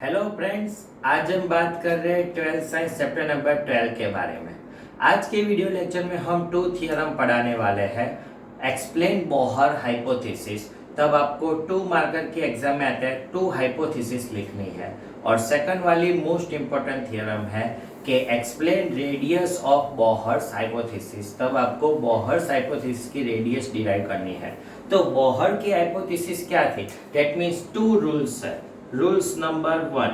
Hello friends, आज हम बात कर रहे हैं 12th साइंस चैप्टर नंबर 12 के बारे में। आज के वीडियो लेक्चर में हम टू थियरम पढ़ाने वाले हैं। Explain Bohr hypothesis. तब आपको 2 मार्कर के एग्जाम में आते हैं 2 हाइपोथेसिस लिखनी है। और सेकंड वाली मोस्ट इंपॉर्टेंट थियरम है कि explain radius of Bohr's hypothesis. तब आपको बोहर्स हाइपोथेसिस की रेडियस डिराइव करनी है। तो बोहर की हाइपोथेसिस क्या थी? दैट मीन्स 2 रूल्स है। रूल्स नंबर 1,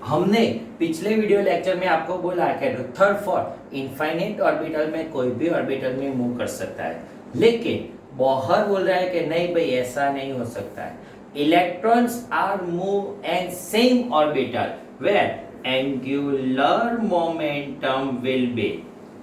हमने पिछले वीडियो लेक्चर में आपको बोला कि रदरफोर्ड इनफाइनाइट ऑर्बिटल में कोई भी ऑर्बिटल में मूव कर सकता है, लेकिन बोहर बोल रहा है कि नहीं भाई, ऐसा नहीं हो सकता है। Electrons are move in same orbital where angular momentum will be,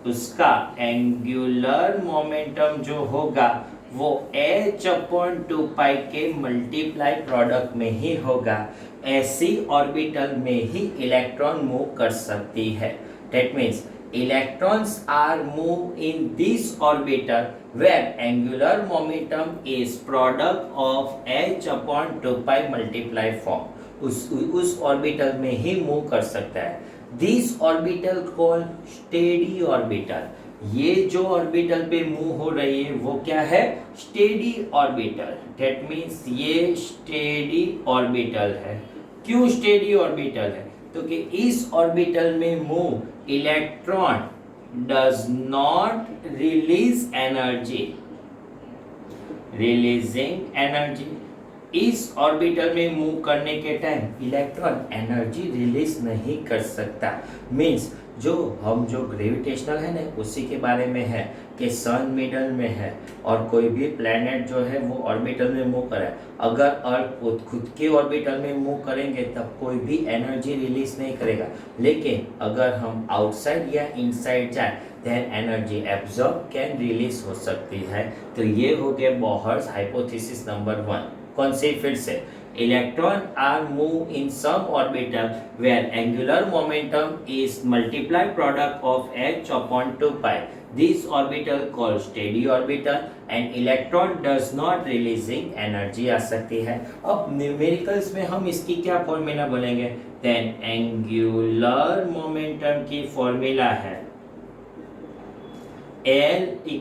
उसका एंगुलर मोमेंटम जो होगा वो h/2π के मल्टीप्लाई प्रोडक्ट में ही होगा। ऐसी ऑर्बिटल में ही इलेक्ट्रॉन मूव कर सकती है। That means electrons are move in this orbital where angular momentum is product of h/2π multiply form. उस ऑर्बिटल में ही मूव कर सकता है। This orbital called steady orbital. ये जो ऑर्बिटल पे मूव हो रही है वो क्या है? Steady orbital. दैट मीन्स ये स्टेडी ऑर्बिटल है। क्यों स्टेडी ऑर्बिटल है? तो कि इस ऑर्बिटल में move electron does not release energy, releasing energy. इस ऑर्बिटल में मूव करने के टाइम इलेक्ट्रॉन एनर्जी रिलीज नहीं कर सकता। मीन्स जो ग्रेविटेशनल है ना, उसी के बारे में है कि सन मिडल में है और कोई भी प्लैनेट जो है वो ऑर्बिटल में मूव करे। अगर अर्थ खुद के ऑर्बिटल में मूव करेंगे तब कोई भी एनर्जी रिलीज नहीं करेगा, लेकिन अगर हम आउटसाइड या इनसाइड जाए then energy absorb can release हो सकती है। तो ये हो गया बोहर्स हाइपोथेसिस नंबर 1। कौन सी? फिर से, electron are move in some orbital where angular momentum is multiplied product of h/2π. This orbital called steady orbital and electron does not releasing energy आ सकती है। अब न्यूमेरिकल्स में हम इसकी क्या फॉर्मूला बोलेंगे? देन एंगुलर मोमेंटम की फॉर्मूला है L =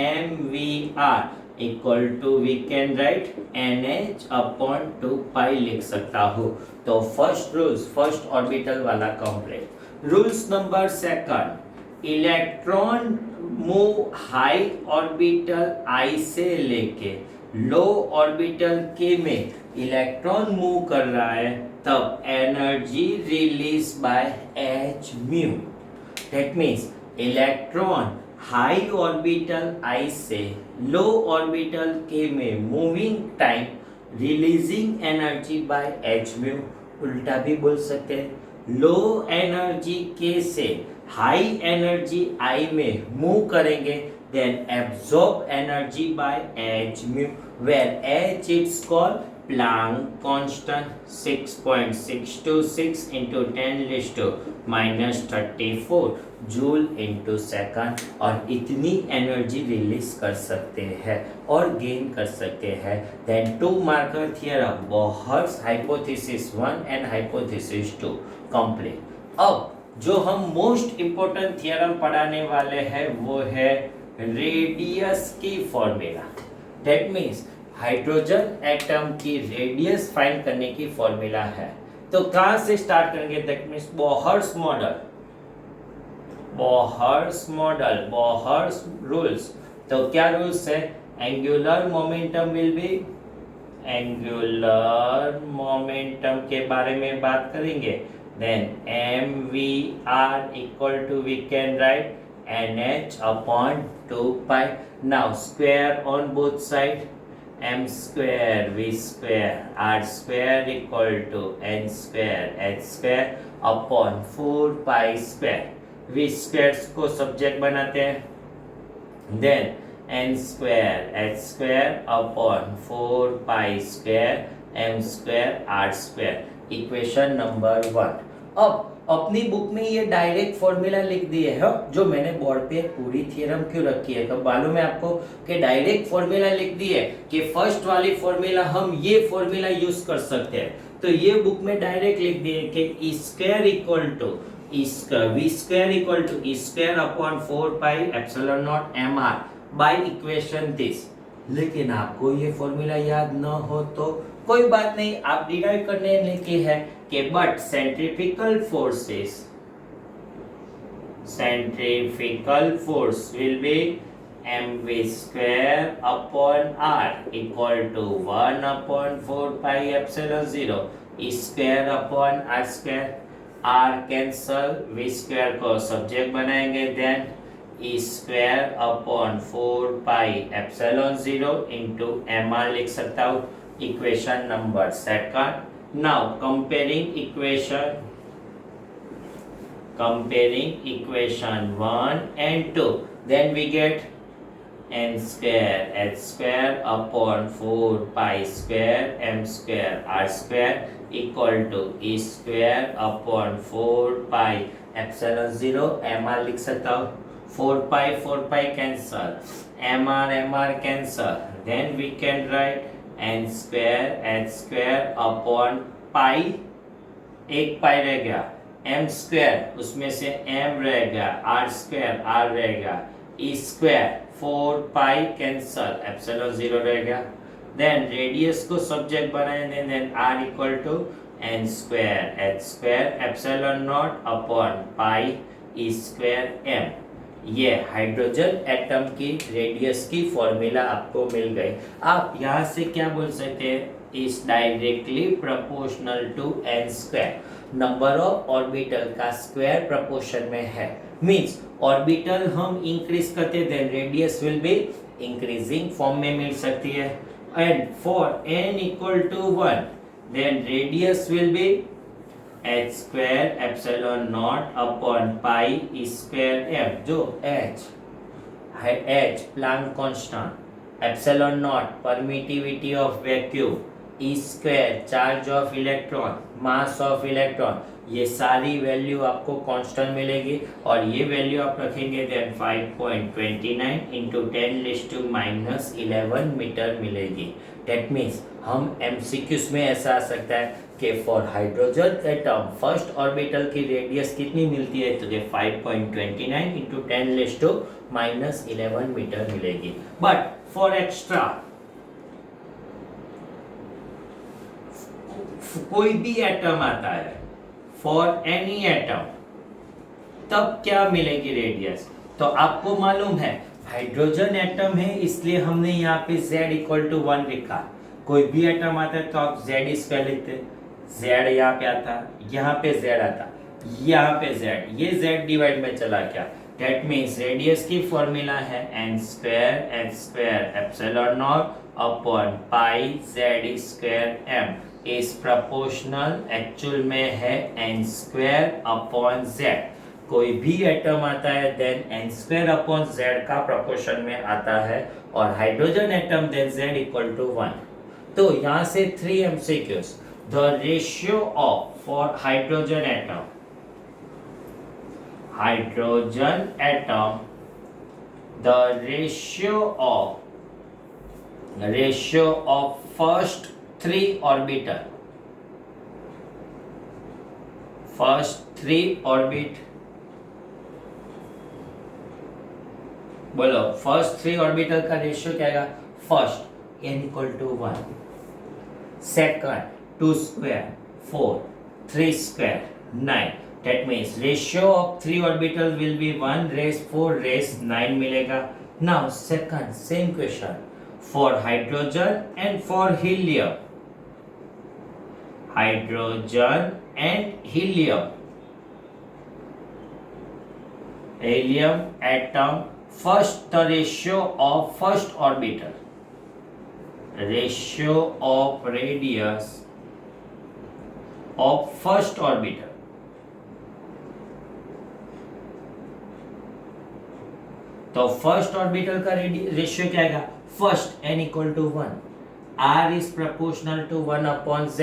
mvr equal to, we can write nh/2π लिख सकता हूँ। तो फर्स्ट ऑर्बिटल वाला complete. Rules number 2, electron move high orbital I से लेके लो ऑर्बिटल K में इलेक्ट्रॉन मूव कर रहा है, तब energy release by h mu. That means electron high orbital I से लो ऑर्बिटल K में moving time releasing energy by h mu. उल्टा भी बोल सकते हैं, लो एनर्जी K से हाई एनर्जी I में मूव करेंगे then absorb energy by h mu, where h it's called Planck constant 6.626 × 10⁻34 joule into second. और इतनी एनर्जी रिलीज कर सकते हैं और गेन कर सकते हैं। Then 2 marker theorem Bohr's hypothesis 1 and hypothesis 2 complete. अब जो हम मोस्ट इंपोर्टेंट थियरम पढ़ाने वाले हैं वो है रेडियस की formula. That means hydrogen atom की रेडियस फाइंड करने की फॉर्मूला है। तो कहां से स्टार्ट करेंगे? That means Bohr's model, Bohr's rules. तो क्या रूल्स है? Angular momentum will be, angular momentum के बारे में बात करेंगे। Then mvr equal to, we can write nh/2π। Now square on both side, m² v² r² equal to n² h² upon 4π²। v² को subject बनाते हैं, then n² h² upon 4π² m² r²। Equation number 1। अब अपनी book में ये direct formula लिख दिए है, जो मैंने बोर्ड पे पूरी थ्योरम क्यों रखी है, कब मालूम है आपको कि डायरेक्ट फॉर्मूला लिख दिए कि फर्स्ट वाली फॉर्मूला हम ये फॉर्मूला यूज कर सकते हैं। तो ये बुक में डायरेक्ट लिख दिए कि E square equal to V square equal to E square upon 4 pi epsilon naught M R by equation this. लेकिन आपको ये फॉर्मूला याद न हो तो कोई बात नहीं, आप डिराइव करने लिखे है कि but centrifugal force will be mv square upon r equal to 1 upon 4 pi epsilon 0 e square upon r square। r cancel, v square को सब्जेक्ट बनाएंगे, then e square upon 4 pi epsilon 0 into mr लिख सकता हूँ। Equation number second. Now comparing equation 1 and 2, then we get n square h square upon 4 pi square m square r square equal to e square upon 4 pi epsilon 0 mr लिख सकता हूँ। 4 pi cancel, mr cancel, then we can write n square h square upon pi, एक पाई रह गया, m square उसमें से m रह गया, r स्क्वायर r रह गया, e square 4 pi cancel, epsilon 0 रह गया। देन रेडियस को सब्जेक्ट बनाएंगे, then r equal to n square h square epsilon not upon pi e square m। ये हाइड्रोजन एटम की रेडियस की फॉर्मूला आपको मिल गई। आप यहाँ से क्या बोल सकते हैं, is directly proportional to n square. Number of orbital का स्क्वायर प्रोपोर्शन में है, मींस ऑर्बिटल हम इंक्रीज करते then radius will be increasing form में मिल सकती है। And for n equal to 1 then radius will be h square epsilon not upon pi e square m, जो h Planck constant, epsilon not permittivity of vacuum, e square charge of electron, mass of electron, ये सारी value आपको constant मिलेगी और ये value आप रखेंगे then 5.29 into 10⁻⁻11 metre मिलेगी। डेट मीन्स हम एमसीक्यूज में ऐसा आ सकता है कि for hydrogen atom first orbital की रेडियस कितनी मिलती है, तो 5.29 इंटू 10⁻11 मीटर मिलेगी। बट फॉर एक्स्ट्रा कोई भी एटम आता है, फॉर एनी एटम, तब क्या मिलेगी रेडियस, तो आपको मालूम है हाइड्रोजन एटम है इसलिए हमने यहाँ पे z इक्वल टू 1 लिखा। कोई भी एटम आता है तो आप z स्क्वायर लिखते, z यहाँ पे आता, यहाँ पे z आता, यहाँ पे z, ये z डिवाइड में चला गया। दैट मीन्स रेडियस की फॉर्मूला है n square h square epsilon not upon pi z square m is proportional, actual में है n स्क्वायर अपॉन z। कोई भी एटम आता है then n square upon z का प्रोपोर्शन में आता है, और hydrogen atom then z equal to 1। तो यहाँ से 3 MCQs। The ratio of for hydrogen atom the ratio of first 3 orbital, बोलो फर्स्ट 3 ऑर्बिटल का रेशियो क्या आएगा, first n equal to 1, second 2 square 4, 3 square 9। That means ratio of 3 orbital will be 1 race 4 race 9 मिलेगा। Now second same question for hydrogen and for helium, helium atom, first the ratio of first orbital, ratio of radius of first orbital, तो first orbital का ratio क्या आएगा, first n equal to 1, r is proportional to 1 upon z,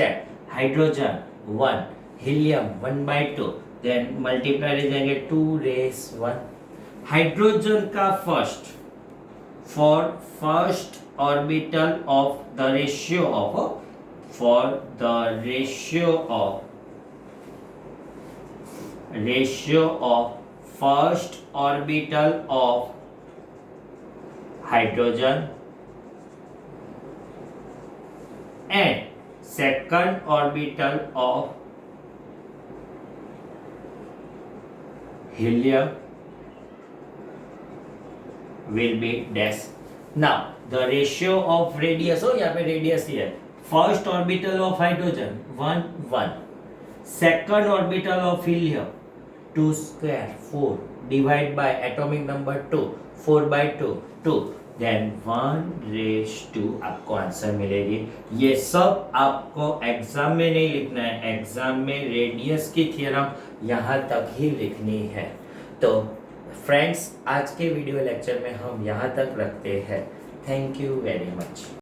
hydrogen 1, helium 1/2, then multiply जाएंगे 2 race 1। Hydrogen का first, for first orbital of the ratio of for the ratio of first orbital of hydrogen and second orbital of helium will be dash. Now the ratio of radius, हो यहाँ पे radius ही है, first orbital of hydrogen 1 1, second orbital of helium 2 square 4 divide by atomic number 2 4 by 2 2, then 1/2 आपको answer मिलेगी। ये सब आपको exam में नहीं लिखना है, एग्जाम में रेडियस की थ्योरम यहाँ तक ही लिखनी है। तो फ्रेंड्स, आज के वीडियो लेक्चर में हम यहाँ तक रखते हैं। Thank you very much.